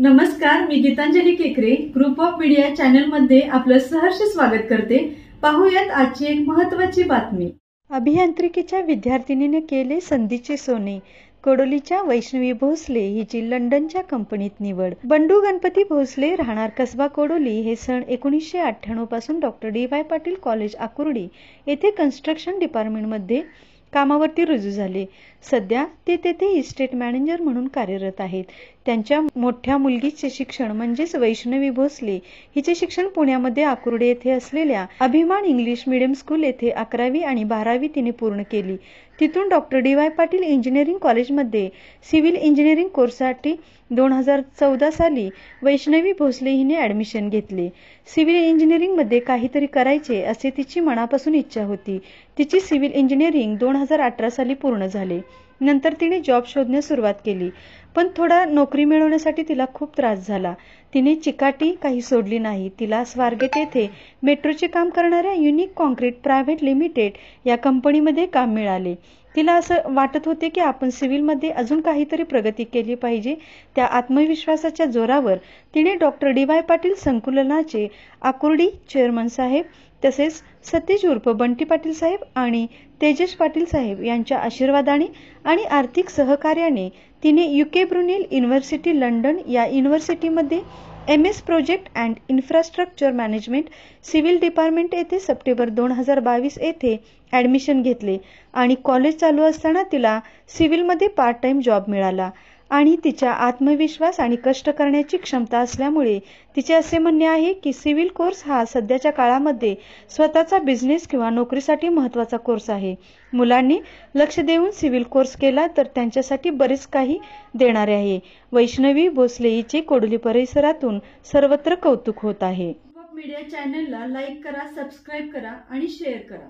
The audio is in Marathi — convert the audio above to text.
नमस्कार, मी गीतांजली केकरे ग्रुप ऑफ मीडिया चॅनल मध्ये आपलं सहर्ष स्वागत करते। पाहूयात आजची एक महत्त्वाची बातमी। अभियांत्रिकीच्या विद्यार्थिनीने केले संधीचे सोने। कोडोलीच्या वैष्णवी भोसले हिची लंडनच्या कंपनीत निवड। बंडू गणपती भोसले राहणार कसबा कोडोली हे सन 1998 पासून doctor D Y. Patil college Akurdi येथे कन्स्ट्रक्शन डिपार्टमेंटमध्ये कामावरती रुजू झाले। सध्या ते तेथे इस्टेट मॅनेजर म्हणून कार्यरत आहेत। त्यांच्या मोठ्या मुलगीचे शिक्षण म्हणजेच वैष्णवी भोसले हिचे शिक्षण पुण्यामध्ये आकुर्डी येथे असलेल्या अभिमान इंग्लिश मीडियम स्कूल येथे 11वी आणि 12वी तिने पूर्ण केली। तिथून डॉक्टर डी.वाय. पाटील इंजिनिअरिंग कॉलेजमध्ये सिव्हिल इंजिनिअरिंग कोर्ससाठी 2014 साली वैष्णवी भोसले हिने ॲडमिशन घेतले। सिव्हिल इंजिनिअरिंगमध्ये काहीतरी करायचे असे तिची मनापासून इच्छा होती। तिची सिव्हिल इंजिनिअरिंग 2018 साली पूर्ण झाले। नंतर तिने जॉब शोधण्यास सुरुवात केली, पण थोडा नोकरी मिळवण्यासाठी तिला खूप त्रास झाला। तिने चिकाटी काही सोडली नाही। तिला स्वारगेट येथे मेट्रोचे काम करणाऱ्या युनिक कॉन्क्रीट प्रायव्हेट लिमिटेड या कंपनीमध्ये काम मिळाले। तिला असं वाटत होते की आपण सिव्हिलमध्ये अजून काहीतरी प्रगती केली पाहिजे। त्या आत्मविश्वासाच्या जोरावर तिने डॉक्टर डी.वाय. पाटील संकुलाचे आकुर्डी चेअरमन साहेब तसेच सतीश उर्फ बंटी पाटील साहेब आणि तेजस पाटील साहेब यांच्या आशीर्वादाने आणि आर्थिक सहकार्याने तिने UK ब्रुनेल युनिव्हर्सिटी लंडन या युनिव्हर्सिटीमध्ये MS project and infrastructure management civil department येथे सप्टेंबर 2022 येथे ॲडमिशन घेतले आणि कॉलेज चालू असताना तिला सिव्हिलमध्ये पार्ट टाइम जॉब मिळाला आणि तिच्या आत्मविश्वास आणि कष्ट करण्याची क्षमता असल्यामुळे तिचे असे म्हणणे आहे की सिव्हिल कोर्स हा सध्याच्या काळामध्ये स्वतःचा बिझनेस किंवा नोकरीसाठी महत्त्वाचा कोर्स आहे। मुलांनी लक्ष देऊन सिव्हिल कोर्स केला तर त्यांच्यासाठी बरेच काही देणारे आहे। वैष्णवी भोसले हिचे कोडोली परिसरातून सर्वत्र कौतुक होत आहे। ग्रुप ऑफ मीडिया चॅनलला लाईक करा, सबस्क्राइब करा आणि शेअर करा।